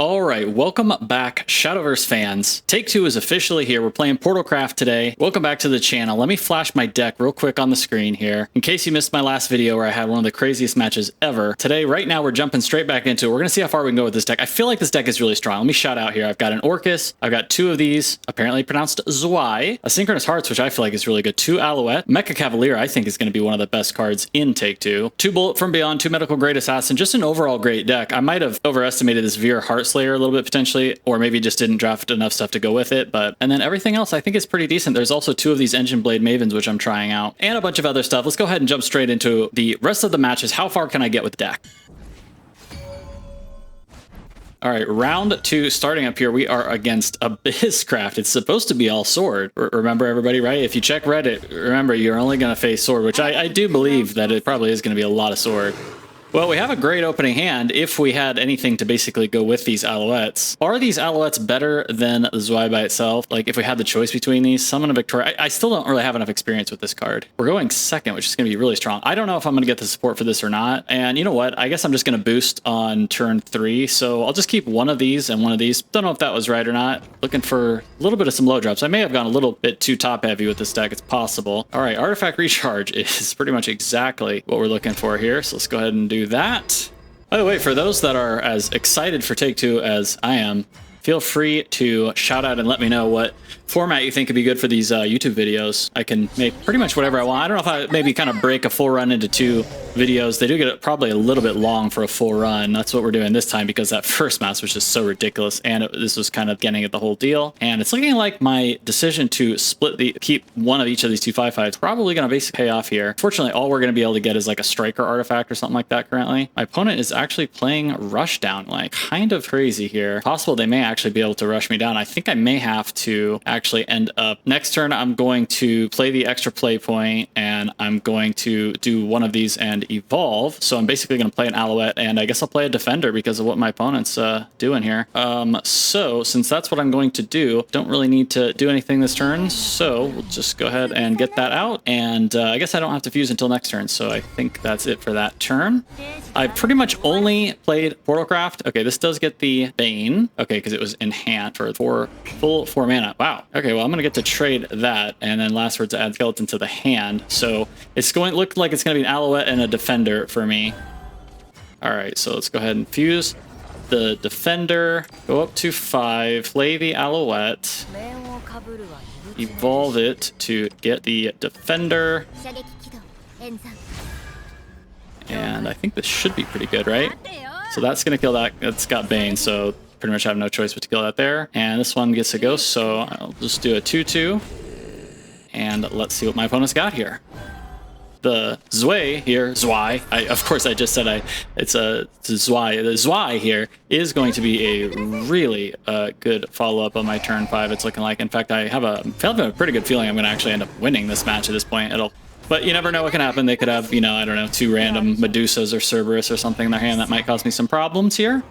All right, welcome back, Shadowverse fans. Take 2 is officially here. We're playing Portalcraft today. Welcome back to the channel. Let me flash my deck real quick on the screen here. In case you missed my last video where I had one of the craziest matches ever. Today, right now, we're jumping straight back into it. We're going to see how far we can go with this deck. I feel like this deck is really strong. Let me shout out here. I've got an Orcus. I've got 2 of these, apparently pronounced Zwei. A Synchronous Hearts, which I feel like is really good. 2 Alouette. Mecha Cavalier, I think, is going to be one of the best cards in Take 2. 2 Bullet from Beyond, 2 Medical Grade Assassin. Just an overall great deck. I might have overestimated this Veer Heartslayer a little bit potentially, or maybe just didn't draft enough stuff to go with it. And then everything else I think is pretty decent. There's also 2 of these Engine Blade Mavens, which I'm trying out, and a bunch of other stuff. Let's go ahead and jump straight into the rest of the matches. How far can I get with the deck? All right, round 2 starting up here. We are against Abysscraft. It's supposed to be all sword. Remember, everybody, right? If you check Reddit, remember, you're only going to face sword, which I do believe that it probably is going to be a lot of sword. Well, we have a great opening hand if we had anything to basically go with these Alouettes. Are these Alouettes better than the Zwei by itself? Like, if we had the choice between these, Summon a Victoria. I still don't really have enough experience with this card. We're going second, which is going to be really strong. I don't know if I'm going to get the support for this or not. And you know what? I guess I'm just going to boost on turn 3. So I'll just keep one of these and one of these. Don't know if that was right or not. Looking for a little bit of some low drops. I may have gone a little bit too top heavy with this deck. It's possible. All right, Artifact Recharge is pretty much exactly what we're looking for here. So let's go ahead and do that. By the way, for those that are as excited for Take 2 as I am, feel free to shout out and let me know what format you think could be good for these YouTube videos. I can make pretty much whatever I want. I don't know if I maybe kind of break a full run into 2 videos. They do get probably a little bit long for a full run. That's what we're doing this time because that first match was just so ridiculous, and this was kind of getting at the whole deal. And it's looking like my decision to keep one of each of these 2 5/5s probably going to basically pay off here. Fortunately, all we're going to be able to get is like a striker artifact or something like that currently. My opponent is actually playing Rushdown, like kind of crazy here. Possible they may actually be able to rush me down. I think I may have to actually end up next turn. I'm going to play the extra play point, and I'm going to do one of these and evolve. So I'm basically going to play an Alouette, and I guess I'll play a defender because of what my opponent's doing here. So since that's what I'm going to do, don't really need to do anything this turn. So we'll just go ahead and get that out. And I guess I don't have to fuse until next turn. So I think that's it for that turn. I pretty much only played Portalcraft. Okay, this does get the Bane. Okay, because it was in hand for full 4 mana. Wow. Okay, well, I'm going to get to trade that. And then last word to add skeleton to the hand. So it's going to look like it's going to be an Alouette and a defender for me. All right, so let's go ahead and fuse the defender. Go up to 5. Play the Alouette. Evolve it to get the defender. And I think this should be pretty good, right? So that's going to kill that. It's got Bane, so pretty much have no choice but to kill that there. And this one gets a ghost, so I'll just do a 2/2. And let's see what my opponent's got here. The Zwei here, of course I just said it's a Zwei. The Zwei here is going to be a really good follow-up on my turn 5, it's looking like. In fact, I have a pretty good feeling I'm going to actually end up winning this match at this point. But you never know what can happen. They could have, you know, I don't know, 2 random Medusas or Cerberus or something in their hand that might cause me some problems here.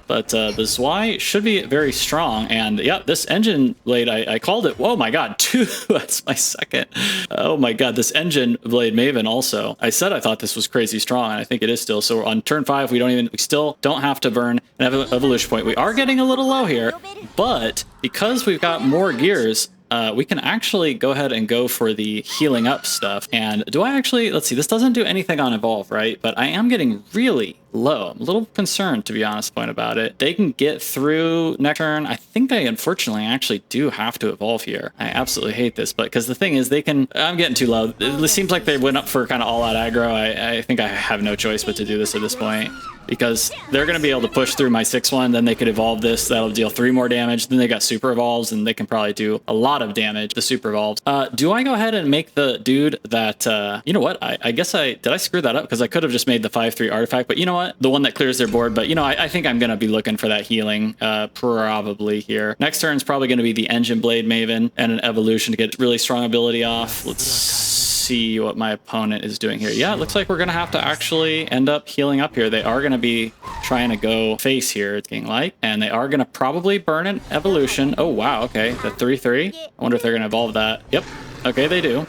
But the Zwei should be very strong. And yeah, this Engine Blade, I called it. Oh my god, 2. That's my second. Oh my god, this Engine Blade Maven also. I said I thought this was crazy strong, and I think it is still. So on turn 5, we still don't have to burn an evolution point. We are getting a little low here, but because we've got more gears, we can actually go ahead and go for the healing up stuff. And do I actually, let's see, this doesn't do anything on evolve, right? But I am getting really low. I'm a little concerned, to be honest about it. They can get through next turn. I think I unfortunately actually do have to evolve here. I absolutely hate this, but because the thing is I'm getting too low. It seems like they went up for kind of all out aggro. I think I have no choice but to do this at this point, because they're going to be able to push through my 6/1, then they could evolve this. That'll deal 3 more damage. Then they got super evolves, and they can probably do a lot of damage, the super evolves. Do I go ahead and make the dude that, you know what? I guess did I screw that up? Because I could have just made the 5/3 artifact, but you know what? The one that clears their board. But you know, I think I'm going to be looking for that healing probably here. Next turn is probably going to be the Engine Blade Maven and an evolution to get really strong ability off. Let's see what my opponent is doing here. Yeah, it looks like we're going to have to actually end up healing up here. They are going to be trying to go face here, it's looking like. And they are going to probably burn an evolution. Oh, wow. Okay, the 3/3. I wonder if they're going to evolve that. Yep. Okay, they do.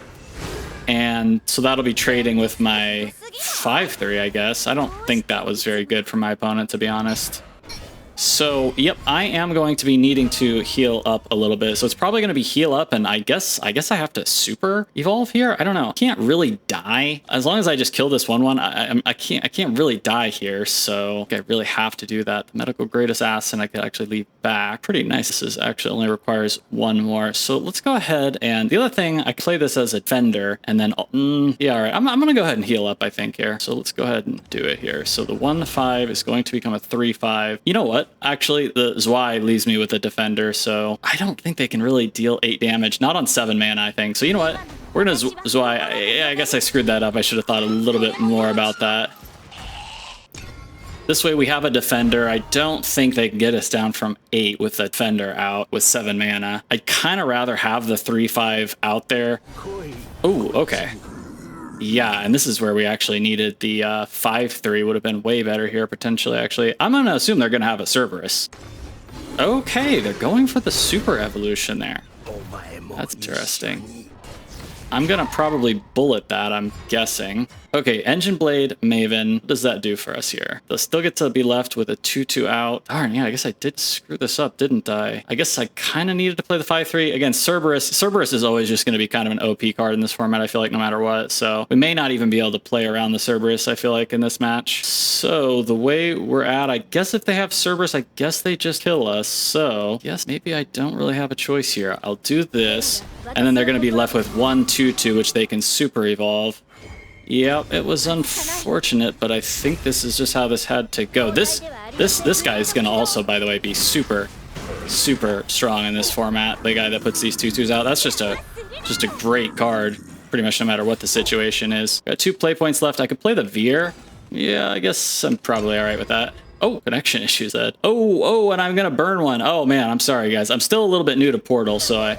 And so that'll be trading with my 5/3, I guess. I don't think that was very good for my opponent, to be honest. So, yep, I am going to be needing to heal up a little bit. So it's probably going to be heal up, and I guess I have to super evolve here. I don't know. I can't really die as long as I just kill this one. I can't really die here. So I really have to do that. The medical grade assassin I could actually leave back. Pretty nice. This is actually only requires one more. So let's go ahead, and the other thing, I can play this as a defender, and then yeah, all right. I'm gonna go ahead and heal up, I think, here. So let's go ahead and do it here. So the 1-5 is going to become a 3-5. You know what? Actually, the Zwei leaves me with a defender, so I don't think they can really deal 8 damage. Not on 7 mana, I think. So you know what? We're gonna Zwei. I guess I screwed that up. I should have thought a little bit more about that. This way we have a defender. I don't think they can get us down from 8 with the defender out with 7 mana. I'd kind of rather have the 3-5 out there. Oh, okay. Yeah, and this is where we actually needed the 5-3 would have been way better here, potentially, actually. I'm going to assume they're going to have a Cerberus. Okay, they're going for the super evolution there. That's interesting. I'm going to probably bullet that, I'm guessing. Okay, Engine Blade, Maven. What does that do for us here? They'll still get to be left with a 2-2 out. Darn, yeah, I guess I did screw this up, didn't I? I guess I kind of needed to play the 5-3. Again, Cerberus. Cerberus is always just going to be kind of an OP card in this format, I feel like, no matter what. So we may not even be able to play around the Cerberus, I feel like, in this match. So the way we're at, I guess if they have Cerberus, I guess they just kill us. So yes, maybe I don't really have a choice here. I'll do this, and then they're going to be left with 1-2-2, which they can super evolve. Yep, it was unfortunate, but I think this is just how this had to go. This guy is going to also, by the way, be super strong in this format. The guy that puts these 2-2s out. That's just a great card, pretty much no matter what the situation is. Got 2 play points left. I could play the Veer. Yeah, I guess I'm probably all right with that. Oh, connection issues, Ed. Oh, and I'm going to burn one. Oh, man, I'm sorry, guys. I'm still a little bit new to Portal, so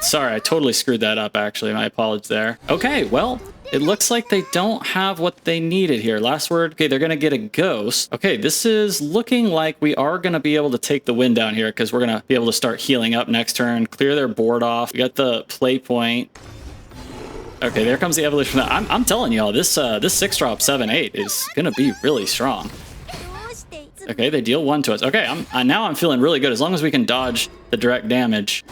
sorry, I totally screwed that up, actually. My apologies there. Okay, well, it looks like they don't have what they needed here. Last word. Okay, they're going to get a ghost. Okay, this is looking like we are going to be able to take the win down here because we're going to be able to start healing up next turn, clear their board off. We got the play point. Okay, there comes the evolution. I'm telling y'all, this 6-drop 7-8 is going to be really strong. Okay, they deal 1 to us. Okay, now I'm feeling really good. As long as we can dodge the direct damage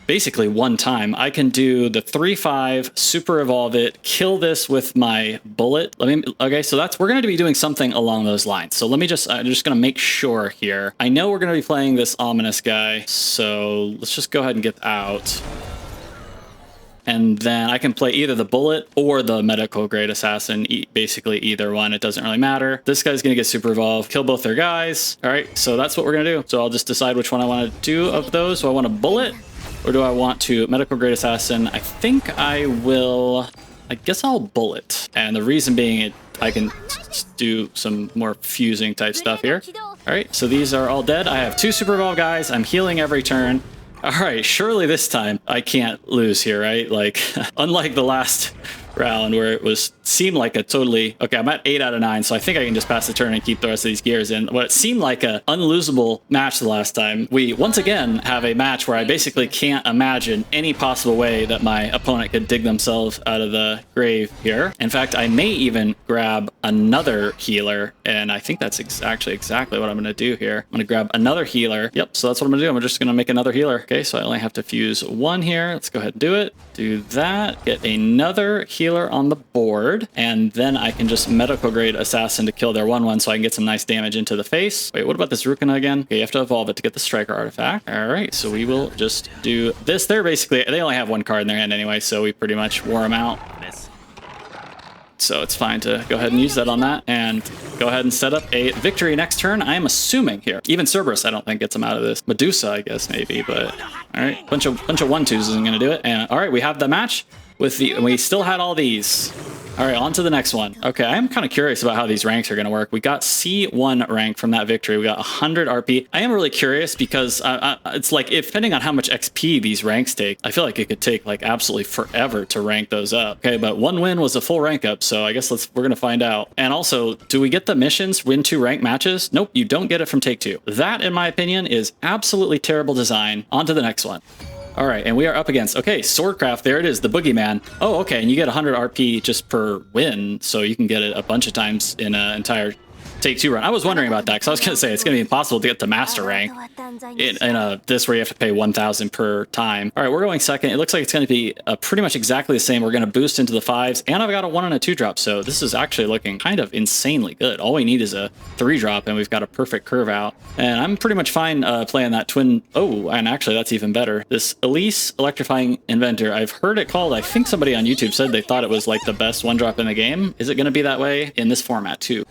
basically one time, I can do the 3-5, super evolve it, kill this with my bullet. Okay, so we're going to be doing something along those lines. So I'm just going to make sure here. I know we're going to be playing this ominous guy, so let's just go ahead and get out. And then I can play either the bullet or the medical grade assassin, basically either one. It doesn't really matter. This guy's going to get super evolved, kill both their guys. All right, so that's what we're going to do. So I'll just decide which one I want to do of those. Do I want a bullet or do I want to medical grade assassin? I think I guess I'll bullet. And the reason being I can do some more fusing type stuff here. All right, so these are all dead. I have 2 super evolved guys. I'm healing every turn. All right, surely this time I can't lose here, right? Like, unlike the last round where it seemed like a totally... Okay, I'm at 8 out of 9, so I think I can just pass the turn and keep the rest of these gears in. What seemed like a unlosable match the last time, we once again have a match where I basically can't imagine any possible way that my opponent could dig themselves out of the grave here. In fact, I may even grab another healer, and I think that's actually exactly what I'm going to do here. I'm going to grab another healer. Yep, so that's what I'm going to do. I'm just going to make another healer. Okay, so I only have to fuse 1 here. Let's go ahead and do it. Do that. Get another healer on the board, and then I can just medical grade assassin to kill their 1-1 so I can get some nice damage into the face. Wait, what about this Rukana again? Okay, you have to evolve it to get the striker artifact. All right, so we will just do this. They only have 1 card in their hand anyway, so we pretty much wore them out. So it's fine to go ahead and use that on that and go ahead and set up a victory next turn. I am assuming here. Even Cerberus, I don't think gets them out of this. Medusa, I guess, maybe, but all right. Bunch of 1-2s isn't going to do it. And all right, we have the match we still had all these. All right, on to the next one. Okay, I am kind of curious about how these ranks are going to work. We got C1 rank from that victory. We got 100 RP. I am really curious because it's like, depending on how much XP these ranks take, I feel like it could take like absolutely forever to rank those up. Okay, but 1 win was a full rank up, so I guess we're going to find out. And also, do we get the missions, win 2 rank matches? Nope, you don't get it from Take 2. That, in my opinion, is absolutely terrible design. On to the next one. All right, and we are up against, okay, Swordcraft, there it is, the Boogeyman. Oh, okay, and you get 100 RP just per win, so you can get it a bunch of times in an entire Take-Two run. I was wondering about that because I was going to say it's going to be impossible to get to master rank in this where you have to pay 1,000 per time. All right, we're going second. It looks like it's going to be pretty much exactly the same. We're going to boost into the 5s, and I've got a 1 and a 2 drop, so this is actually looking kind of insanely good. All we need is a 3 drop, and we've got a perfect curve out. And I'm pretty much fine playing that twin. Oh, and actually that's even better. This Elise Electrifying Inventor, I've heard it called, I think somebody on YouTube said they thought it was like the best 1-drop in the game. Is it going to be that way in this format too?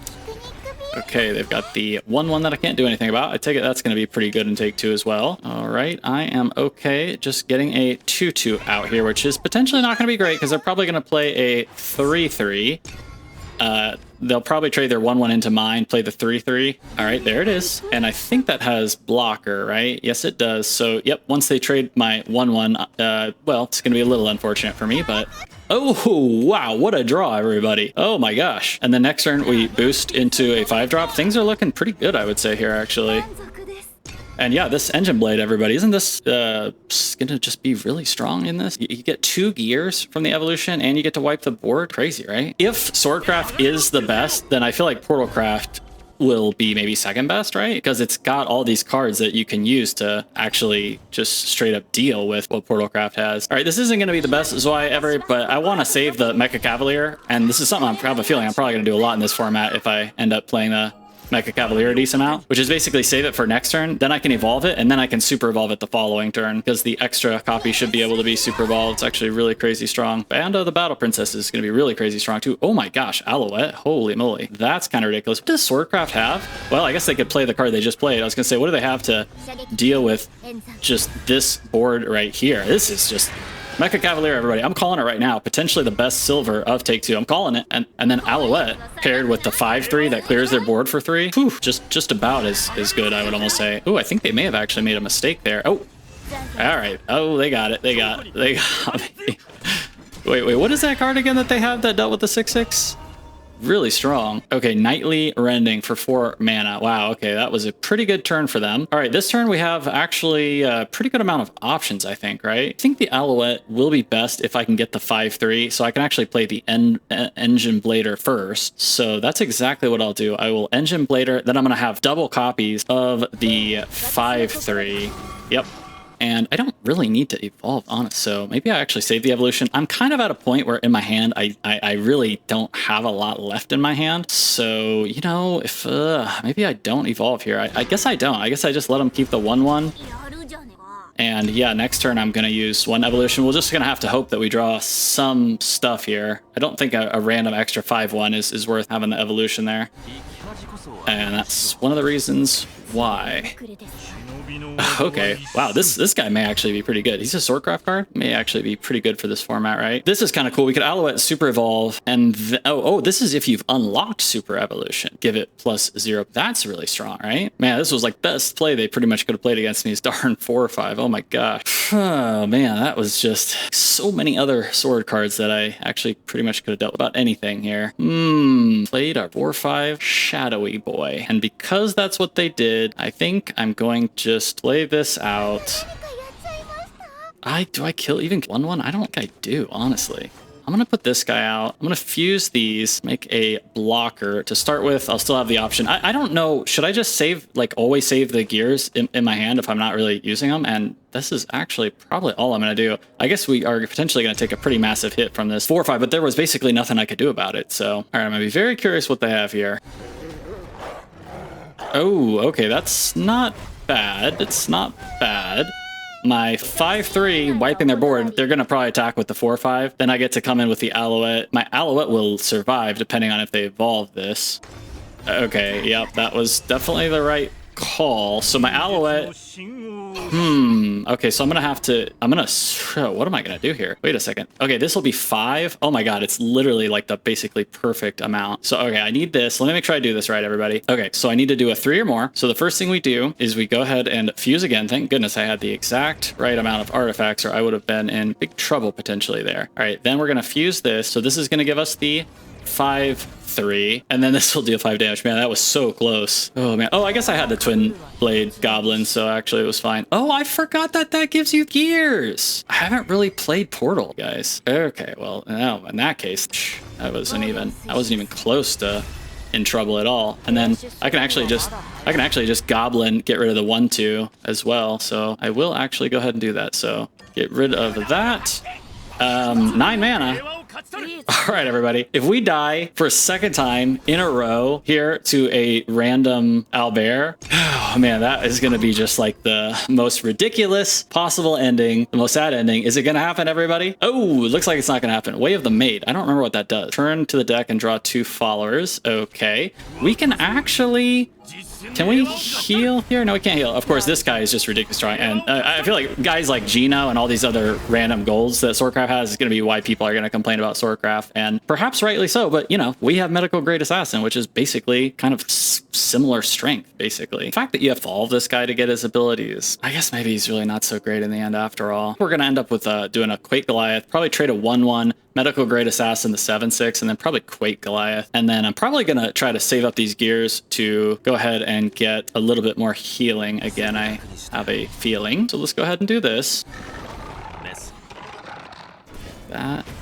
Okay, they've got the 1-1 that I can't do anything about. I take it that's going to be pretty good in Take-Two as well. All right, I am okay just getting a 2-2 out here, which is potentially not going to be great because they're probably going to play a 3-3. They'll probably trade their 1-1 into mine, play the 3-3. All right, there it is. And I think that has blocker, right? Yes, it does. So, yep, once they trade my 1-1, well, it's going to be a little unfortunate for me, but... Oh, wow, what a draw, everybody. Oh my gosh. And the next turn, we boost into a 5-drop. Things are looking pretty good, I would say, here, actually. And yeah, this engine blade, everybody, isn't this going to just be really strong in this? You get 2 gears from the evolution, and you get to wipe the board. Crazy, right? If Swordcraft is the best, then I feel like Portalcraft will be maybe second best, right? Because it's got all these cards that you can use to actually just straight up deal with what Portalcraft has. All right, this isn't going to be the best Zwei ever, but I want to save the Mecha Cavalier, and this is something I have a feeling I'm probably going to do a lot in this format if I end up playing the Mecha Cavalier a decent amount, which is basically save it for next turn, then I can evolve it, and then I can super evolve it the following turn, because the extra copy should be able to be super evolved. It's actually really crazy strong. And the Battle Princess is going to be really crazy strong too. Oh my gosh, Alouette, holy moly. That's kind of ridiculous. What does Swordcraft have? Well, I guess they could play the card they just played. I was going to say, what do they have to deal with just this board right here? This is just... Mecha Cavalier, everybody. I'm calling it right now. Potentially the best silver of Take-Two. I'm calling it. And then Alouette paired with the 5-3 that clears their board for 3. Whew, just about as good, I would almost say. Oh, I think they may have actually made a mistake there. Oh, all right. Oh, they got it. They got me. Wait, what is that card again that they have that dealt with the 6-6? Really strong. Okay, Nightly Rending for 4 mana. Wow, okay, that was a pretty good turn for them. All right, this turn we have actually a pretty good amount of options, I think, right? I think the Alouette will be best if I can get the 5-3, so I can actually play the Engine Blader first. So that's exactly what I'll do. I will Engine Blader, then I'm going to have double copies of the 5-3. Yep. And I don't really need to evolve on it, so maybe I actually save the evolution. I'm kind of at a point where in my hand, I really don't have a lot left in my hand. So, you know, if maybe I don't evolve here. I guess I don't. I guess I just let them keep the 1-1. And yeah, next turn I'm going to use 1 evolution. We're just going to have to hope that we draw some stuff here. I don't think a random extra 5-1 is worth having the evolution there. And that's one of the reasons why. Okay, wow, this guy may actually be pretty good. He's a Swordcraft card. May actually be pretty good for this format, right? This is kind of cool. We could Alouette Super Evolve, and this is if you've unlocked Super Evolution. Give it +0. That's really strong, right? Man, this was like best play they pretty much could have played against me is darn 4 or 5. Oh my gosh. Oh man, that was just so many other sword cards that I actually pretty much could have dealt about anything here. Played our 4-5 Shadowy Boy, and because that's what they did, I think I'm going to just play this out. Do I kill even 1-1? I don't think I do, honestly. I'm going to put this guy out. I'm going to fuse these, make a blocker. To start with, I'll still have the option. I don't know. Should I just save, like always save the gears in my hand if I'm not really using them? And this is actually probably all I'm going to do. I guess we are potentially going to take a pretty massive hit from this 4-5, but there was basically nothing I could do about it. So, all right, I'm going to be very curious what they have here. Oh, okay, that's not bad. It's not bad. My 5-3 wiping their board, they're going to probably attack with the 4-5. Then I get to come in with the Alouette. My Alouette will survive depending on if they evolve this. Okay, yep, that was definitely the right call. So my Alouette... Okay, so I'm going to have to... what am I going to do here? Wait a second. Okay, this will be 5. Oh my god, it's literally like the basically perfect amount. So, okay, I need this. Let me make sure I do this right, everybody. Okay, so I need to do a 3 or more. So the first thing we do is we go ahead and fuse again. Thank goodness I had the exact right amount of artifacts, or I would have been in big trouble potentially there. All right, then we're going to fuse this. So this is going to give us the 5-3, and then this will deal 5 damage. Man, that was so close. Oh man. Oh, I guess I had the twin blade goblin, so actually it was fine. Oh, I forgot that gives you gears. I haven't really played Portal, guys. Okay, well, no, in that case, I wasn't even close to in trouble at all. And then I can actually just goblin get rid of the 1/2 as well. So I will actually go ahead and do that. So get rid of that. 9 mana. All right, everybody. If we die for a second time in a row here to a random owlbear, oh man, that is going to be just like the most ridiculous possible ending, the most sad ending. Is it going to happen, everybody? Oh, it looks like it's not going to happen. Way of the Maid. I don't remember what that does. Turn to the deck and draw 2 followers. Okay. We can actually... Can we heal here? No, we can't heal. Of course, this guy is just ridiculous strong. And I feel like guys like Gino and all these other random golds that Swordcraft has is going to be why people are going to complain about Swordcraft. And perhaps rightly so. But, you know, we have Medical Grade Assassin, which is basically kind of similar strength, basically. The fact that you have to evolve this guy to get his abilities, I guess maybe he's really not so great in the end after all. We're going to end up with doing a Quake Goliath, probably trade a 1/1. Medical Grade Assassin, the 7/6, and then probably Quake Goliath. And then I'm probably going to try to save up these gears to go ahead and get a little bit more healing. Again, I have a feeling. So let's go ahead and do this.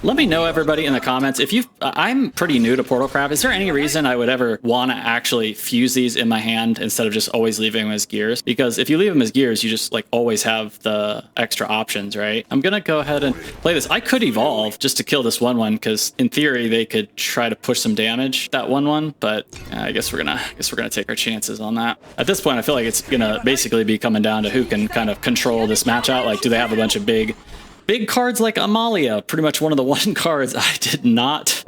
Let me know, everybody, in the comments if you've I'm pretty new to Portalcraft. Is there any reason I would ever want to actually fuse these in my hand instead of just always leaving them as gears? Because if you leave them as gears, you just like always have the extra options, right? I'm gonna go ahead and play this. I could evolve just to kill this 1/1 because in theory they could try to push some damage that 1/1, but I guess we're gonna take our chances on that. At this point, I feel like it's gonna basically be coming down to who can kind of control this match out. Like, do they have a bunch of big cards like Amalia? Pretty much one of the 1 cards I did not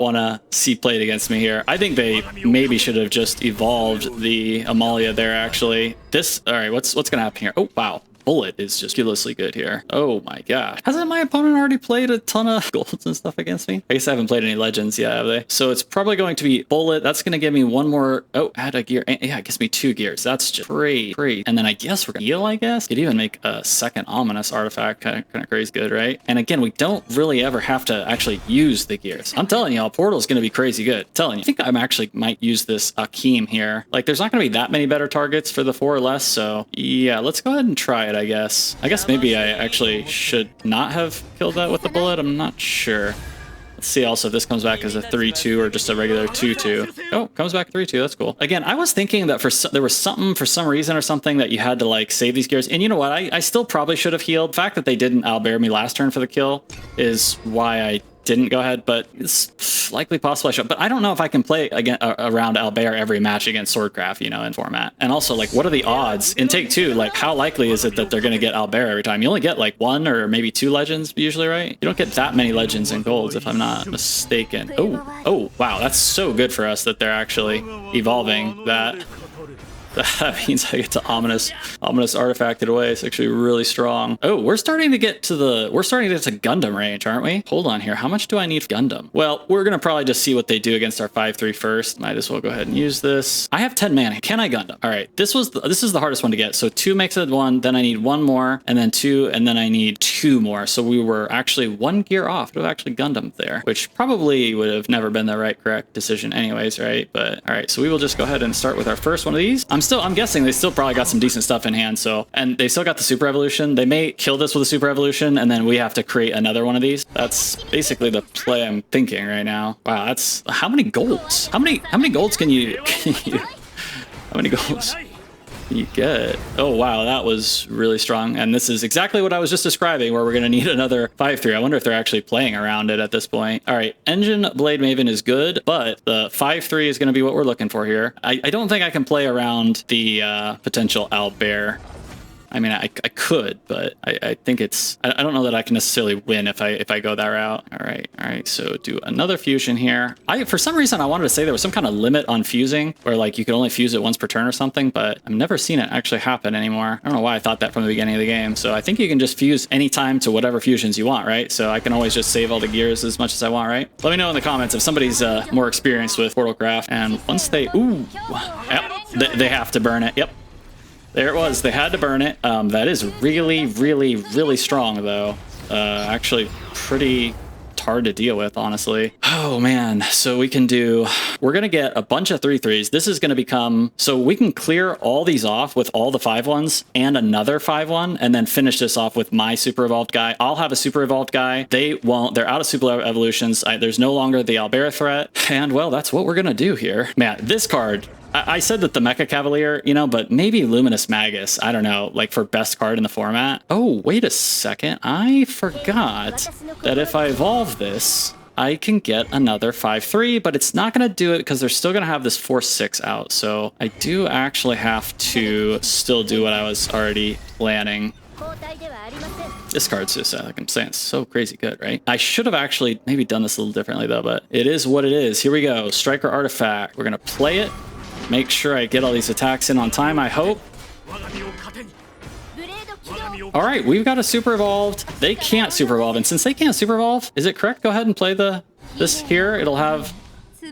want to see played against me here. I think they maybe should have just evolved the Amalia there, actually. All right, what's gonna happen here? Oh, wow. Bullet is just ridiculously good here. Oh my gosh. Hasn't my opponent already played a ton of golds and stuff against me? I guess I haven't played any legends yet, have they? So it's probably going to be Bullet. That's going to give me 1 more. Oh, add a gear. Yeah, it gives me 2 gears. That's just great. And then I guess we're going to heal, I guess. Could even make a second ominous artifact. Kind of crazy good, right? And again, we don't really ever have to actually use the gears. I'm telling y'all, Portal's going to be crazy good. I'm telling you. I think I'm actually might use this Akeem here. Like, there's not going to be that many better targets for the 4 or less. So yeah, let's go ahead and try it, I guess. I guess maybe I actually should not have killed that with the bullet. I'm not sure. Let's see also if this comes back as a 3/2 or just a regular 2/2. Oh, comes back 3/2. That's cool. Again, I was thinking that there was something for some reason or something that you had to like save these gears. And you know what? I still probably should have healed. The fact that they didn't owlbear me last turn for the kill is why I didn't go ahead, but it's likely possible I should. But I don't know if I can play again around owlbear every match against Swordcraft, you know, in format. And also, like, what are the odds in take 2? Like, how likely is it that they're going to get owlbear every time? You only get like 1 or maybe 2 legends usually, right? You don't get that many legends and golds, if I'm not mistaken. Oh, wow, that's so good for us that they're actually evolving that. That means I get to ominous artifact it away. It's actually really strong. Oh, we're starting to get to Gundam range, aren't we? Hold on here. How much do I need for Gundam? Well, we're gonna probably just see what they do against our 5/3 first. Might as well go ahead and use this. I have 10 mana. Can I Gundam? All right. This is the hardest one to get. So 2 makes it 1. Then I need 1 more, and then 2, and then I need 2 more. So we were actually 1 gear off to have actually Gundam there, which probably would have never been the correct decision, anyways, right? But all right. So we will just go ahead and start with our first one of these. I'm guessing they still probably got some decent stuff in hand. So, and they still got the super evolution. They may kill this with a super evolution, and then we have to create another one of these. That's basically the play I'm thinking right now. Wow, that's how many golds? How many golds can you how many golds can you get? Oh wow, that was really strong. And this is exactly what I was just describing, where we're gonna need another 5/3. I wonder if they're actually playing around it at this point. All right, Engine Blade Maven is good, but the 5/3 is gonna be what we're looking for here. I don't think I can play around the potential owlbear. I mean, I could, but I think it's... I don't know that I can necessarily win if I go that route. All right, so do another fusion here. For some reason, I wanted to say there was some kind of limit on fusing, where like you could only fuse it once per turn or something, but I've never seen it actually happen anymore. I don't know why I thought that from the beginning of the game. So I think you can just fuse anytime to whatever fusions you want, right? So I can always just save all the gears as much as I want, right? Let me know in the comments if somebody's more experienced with Portalcraft. And once they... Ooh, yep, they have to burn it. Yep. There it was. They had to burn it. That is really, really, really strong, though. Actually, pretty hard to deal with, honestly. Oh man, so we're gonna get a bunch of 3/3s. This is gonna become, so we can clear all these off with all the 5/1s and another 5/1, and then finish this off with my super evolved guy. I'll have a super evolved guy. They won't. They're out of super evolutions. There's no longer the Albera threat. And well, that's what we're gonna do here. Man, this card, I said that the Mecha Cavalier, you know, but maybe Luminous Magus, I don't know, like for best card in the format. Oh, wait a second. I forgot that if I evolve this, I can get another 5/3, but it's not going to do it because they're still going to have this 4/6 out. So I do actually have to still do what I was already planning. This card's just, like I'm saying, it's so crazy good, right? I should have actually maybe done this a little differently though, but it is what it is. Here we go. Striker Artifact. We're going to play it. Make sure I get all these attacks in on time, I hope. All right, we've got a super evolved. They can't super evolve, and since they can't super evolve, is it correct? Go ahead and play this here. It'll have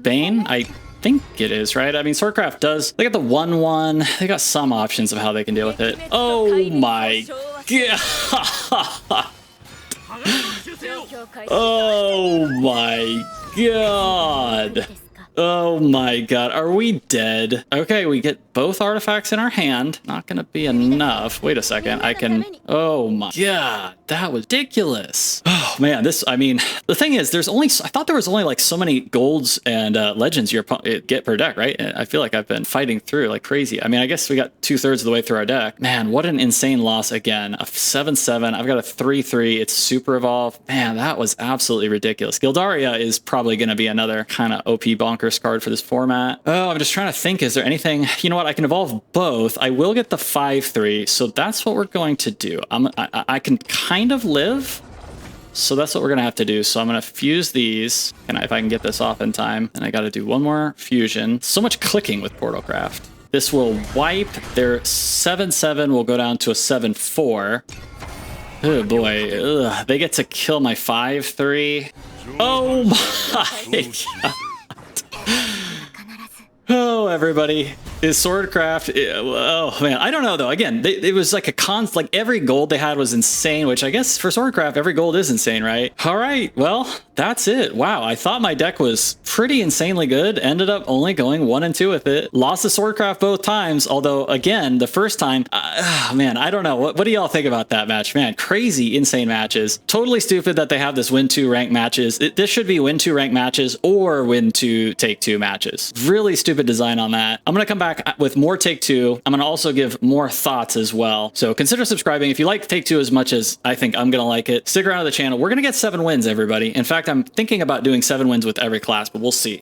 Bane. I think it is, right? I mean, Swordcraft does. They got the 1/1. They got some options of how they can deal with it. Oh my god! Oh my god! Oh my god, are we dead? Okay, we get both artifacts in our hand. Not gonna be enough. Wait a second, I can... Oh my god, that was ridiculous. Oh man, I mean, the thing is, I thought there was only like so many golds and legends you get per deck, right? I feel like I've been fighting through like crazy. I mean, I guess we got 2/3 of the way through our deck. Man, what an insane loss again. A 7/7, I've got a 3/3, it's super evolved. Man, that was absolutely ridiculous. Gildaria is probably gonna be another kind of OP bonkers card for this format. Oh, I'm just trying to think, is there anything... You know what, I can evolve both. I will get the 5/3, so that's what we're going to do. I can kind of live, so that's what we're gonna have to do. So I'm gonna fuse these, and if I can get this off in time, and I gotta do one more fusion. So much clicking with Portalcraft. This will wipe. Their 7/7 will go down to a 7/4. Oh boy, ugh. They get to kill my 5/3. Oh my god. Oh, everybody. Is Swordcraft... Oh, man. I don't know, though. Again, it was like like every gold they had was insane, which I guess for Swordcraft, every gold is insane, right? All right. Well, that's it. Wow. I thought my deck was pretty insanely good. Ended up only going 1 and 2 with it. Lost to Swordcraft both times. Although, again, the first time... man, I don't know. What do y'all think about that match? Man, crazy, insane matches. Totally stupid that they have this win 2 rank matches. This should be win 2 rank matches or win 2 take 2 matches. Really stupid design on that. I'm going to come back with more Take 2. I'm going to also give more thoughts as well. So consider subscribing. If you like Take 2 as much as I think I'm going to like it, stick around to the channel. We're going to get 7 wins, everybody. In fact, I'm thinking about doing 7 wins with every class, but we'll see.